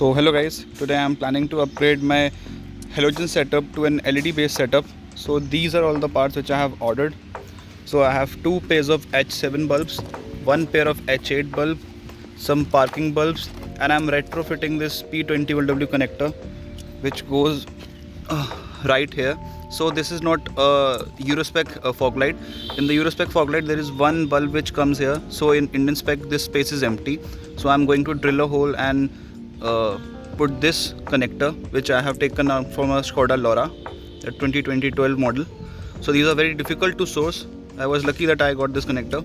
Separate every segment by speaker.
Speaker 1: So hello guys, today I am planning to upgrade my halogen setup to an LED based setup. So these are all the parts which I have ordered. So I have two pairs of H7 bulbs, one pair of H8 bulb, some parking bulbs, and I am retrofitting this P21W connector which goes right here. So this is not a Eurospec fog light. In the Eurospec fog light there is one bulb which comes here. So in Indian spec this space is empty. So I'm going to drill a hole and put this connector which I have taken out from a Skoda Laura, a 2012 model. So these are very difficult to source. I was lucky that I got this connector.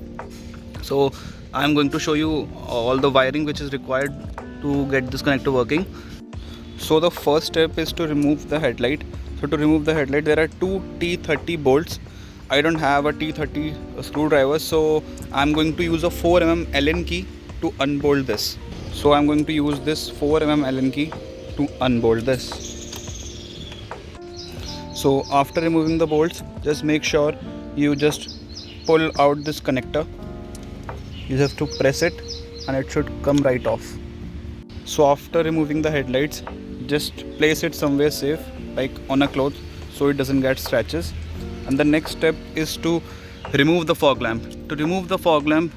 Speaker 1: So I'm going to show you all the wiring which is required to get this connector working. So the first step is to remove the headlight. So to remove the headlight there are two T30 bolts. I don't have a T30 screwdriver, so I'm going to use a 4mm Allen key to unbolt this. So I'm going to use this 4mm Allen key to unbolt this. So after removing the bolts, just make sure you just pull out this connector. You have to press it and it should come right off. So after removing the headlights, just place it somewhere safe, like on a cloth, so it doesn't get scratches. And the next step is to remove the fog lamp. To remove the fog lamp,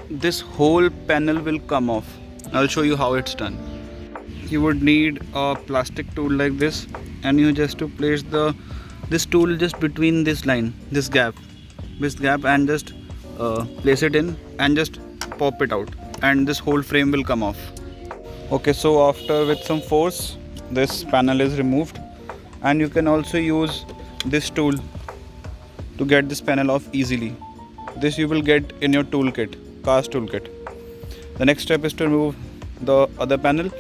Speaker 1: this whole panel will come off. I'll show you how it's done. You would need a plastic tool like this, and you just to place this tool just between this line, this gap, and just place it in and just pop it out, and this whole frame will come off. Okay, so after with some force, this panel is removed, and you can also use this tool to get this panel off easily. This you will get in your toolkit, car's toolkit. The next step is to remove the other panel,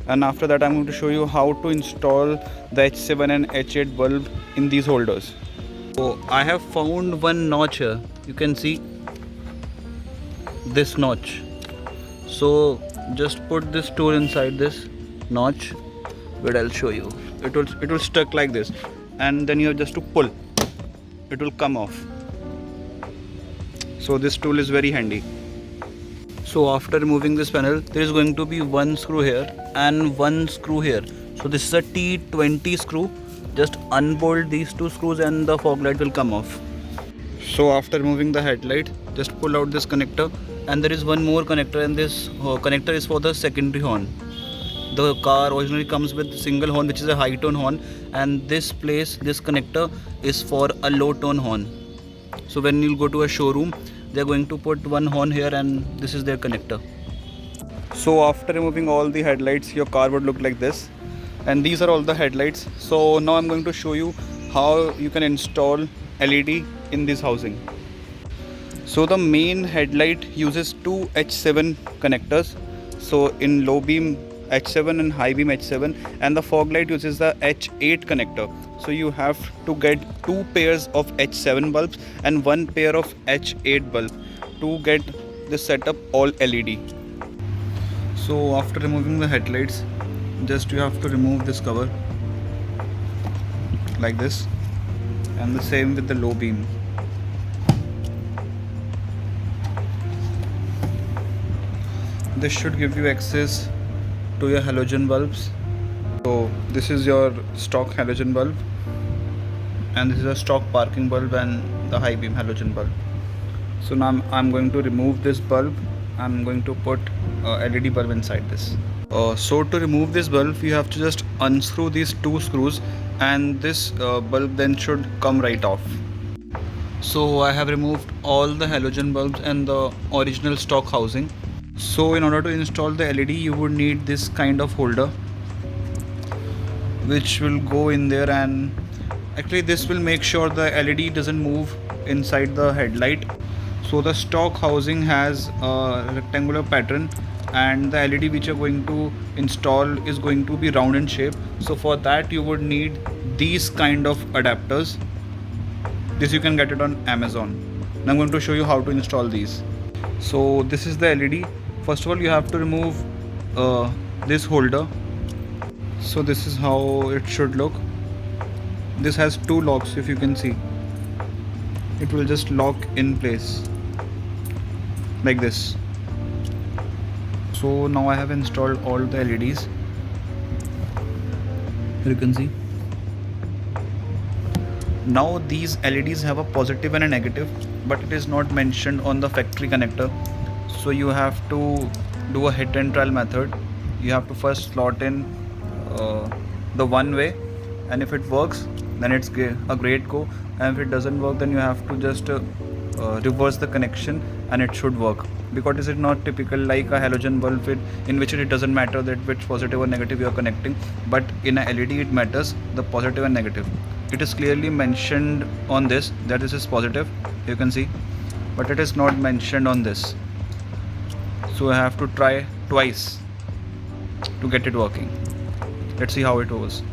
Speaker 1: and after that I'm going to show you how to install the H7 and H8 bulb in these holders. So I have found one notch here. You can see this notch. So just put this tool inside this notch. But I'll show you. It will stuck like this, and then you have just to pull. It will come off. So this tool is very handy. So after removing this panel, there is going to be one screw here and one screw here. So this is a T20 screw. Just unbolt these two screws and the fog light will come off. So after removing the headlight, just pull out this connector, and there is one more connector, and this connector is for the secondary horn. The car originally comes with single horn, which is a high tone horn, and this connector is for a low tone horn. So when you go to a showroom, they are going to put one horn here, and this is their connector. So after removing all the headlights, your car would look like this, and these are all the headlights. So now I'm going to show you how you can install LED in this housing. So the main headlight uses two H7 connectors. So in low beam H7 and high beam H7, and the fog light uses the H8 connector. So you have to get two pairs of H7 bulbs and one pair of H8 bulb to get this setup all LED. So after removing the headlights, just you have to remove this cover like this, and the same with the low beam. This should give you access to your halogen bulbs. So this is your stock halogen bulb, and this is a stock parking bulb and the high beam halogen bulb. So now I'm going to remove this bulb. I'm going to put a LED bulb inside this. So to remove this bulb, you have to just unscrew these two screws, and this bulb then should come right off. So I have removed all the halogen bulbs and the original stock housing. So in order to install the LED, you would need this kind of holder which will go in there, and actually this will make sure the LED doesn't move inside the headlight. So the stock housing has a rectangular pattern, and the LED which you're going to install is going to be round in shape. So for that you would need these kind of adapters. This you can get it on Amazon. Now I'm going to show you how to install these. So this is the LED. First of all, you have to remove this holder. So this is how it should look. This has two locks, if you can see. It will just lock in place like this. So now I have installed all the LEDs. You can see. Now these LEDs have a positive and a negative, but it is not mentioned on the factory connector. So you have to do a hit and trial method. You have to first slot in the one way, and if it works, then it's a great go. And if it doesn't work, then you have to just reverse the connection, and it should work. Because it is not typical like a halogen bulb in which it doesn't matter that which positive or negative you are connecting, but in a LED it matters the positive and negative. It is clearly mentioned on this that this is positive, you can see, but it is not mentioned on this. So I have to try twice to get it working. Let's see how it goes.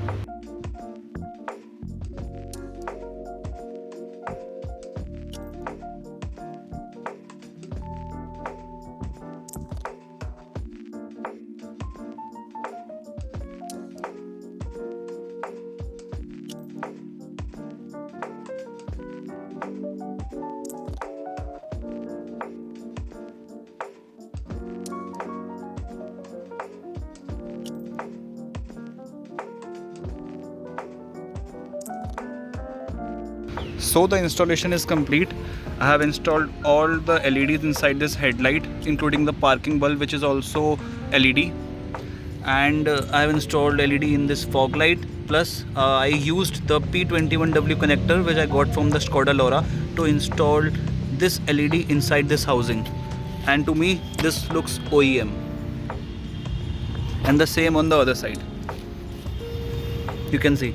Speaker 1: So the installation is complete. I have installed all the LEDs inside this headlight, including the parking bulb, which is also LED, and I have installed LED in this fog light. Plus I used the P21W connector which I got from the Skoda Laura to install this LED inside this housing, and to me this looks OEM, and the same on the other side. You can see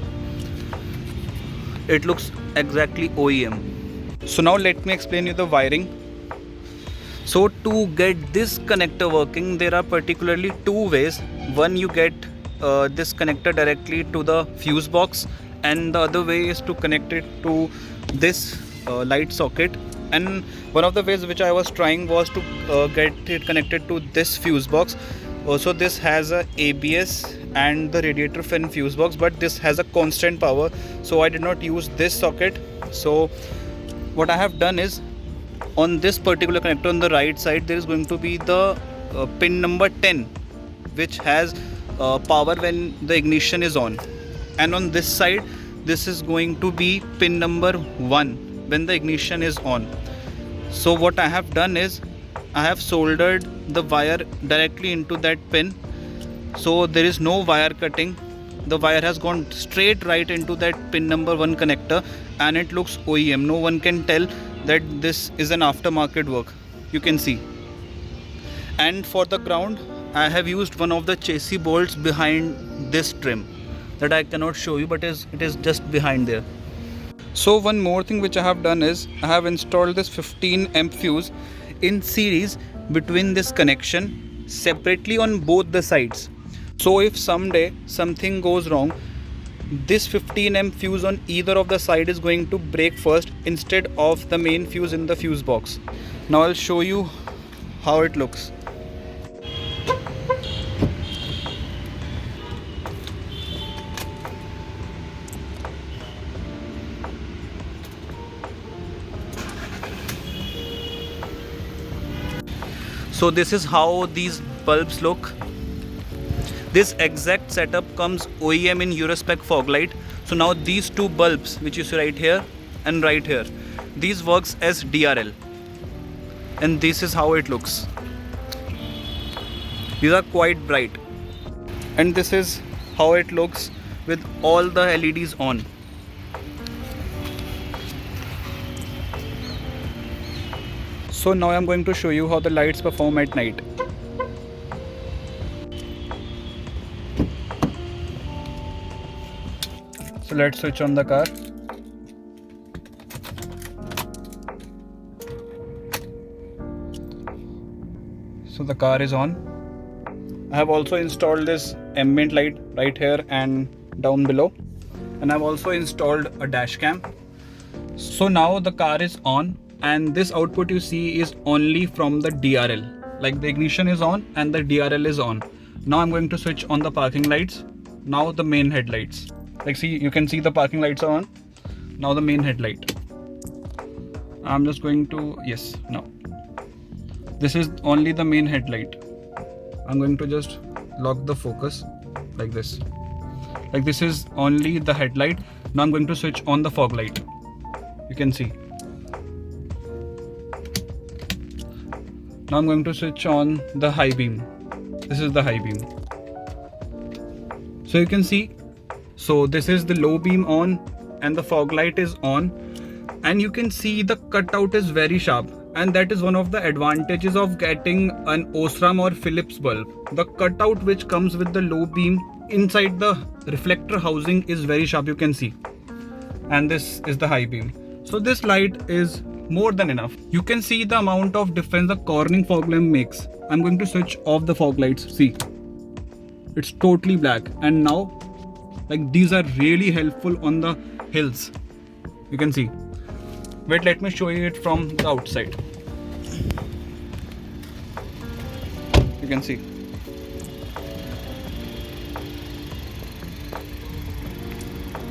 Speaker 1: it looks exactly OEM. So now let me explain you the wiring. So to get this connector working, there are particularly two ways. One, you get this connector directly to the fuse box, and the other way is to connect it to this light socket. And one of the ways which I was trying was to get it connected to this fuse box. Also this has a ABS and the radiator fan fuse box, but this has a constant power, so I did not use this socket. So what I have done is, on this particular connector on the right side there is going to be the pin number 10, which has power when the ignition is on, and on this side this is going to be pin number 1 when the ignition is on. So what I have done is I have soldered the wire directly into that pin, so there is no wire cutting. The wire has gone straight right into that pin number 1 connector, and it looks OEM. No one can tell that this is an aftermarket work, you can see. And for the ground I have used one of the chassis bolts behind this trim that I cannot show you, but it is just behind there. So one more thing which I have done is I have installed this 15 amp fuse in series between this connection separately on both the sides. So if someday something goes wrong, this 15 amp fuse on either of the side is going to break first instead of the main fuse in the fuse box. Now I'll show you how it looks. So this is how these bulbs look. This exact setup comes OEM in Eurospec fog light. So now these two bulbs which you see right here and right here, these works as DRL, and this is how it looks. These are quite bright, and this is how it looks with all the LEDs on. So now I'm going to show you how the lights perform at night. So let's switch on the car. So the car is on. I have also installed this ambient light right here and down below, and I've also installed a dash cam. So now the car is on, and this output you see is only from the DRL. Like the ignition is on and the DRL is on. Now I'm going to switch on the parking lights. Now the main headlights. Like see, you can see the parking lights are on. Now the main headlight. I'm just going to, yes, now. This is only the main headlight. I'm going to just lock the focus like this. Like this is only the headlight. Now I'm going to switch on the fog light. You can see. Now I'm going to switch on the high beam. This is the high beam. So you can see, so this is the low beam on and the fog light is on, and you can see the cutout is very sharp, and that is one of the advantages of getting an OSRAM or Philips bulb. The cutout which comes with the low beam inside the reflector housing is very sharp, you can see. And this is the high beam. So this light is more than enough. You can see the amount of difference the Corning fog lamp makes. I'm going to switch off the fog lights. See, it's totally black, and now like these are really helpful on the hills. You can see. Wait, let me show you it from the outside. You can see.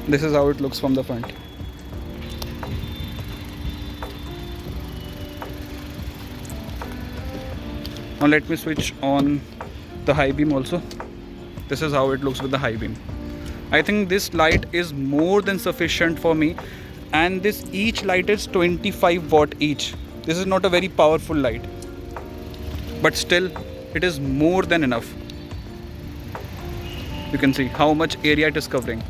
Speaker 1: This is how it looks from the front. Now let me switch on the high beam also. This is how it looks with the high beam. I think this light is more than sufficient for me, and this each light is 25 watt each. This is not a very powerful light, but still it is more than enough. You can see how much area it is covering.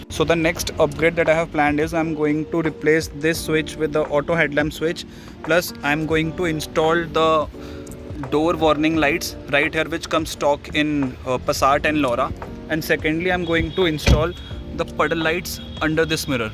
Speaker 1: So the next upgrade that I have planned is I'm going to replace this switch with the auto headlamp switch, plus I'm going to install the door warning lights right here, which comes stock in Passat and Laura. And secondly, I'm going to install the puddle lights under this mirror.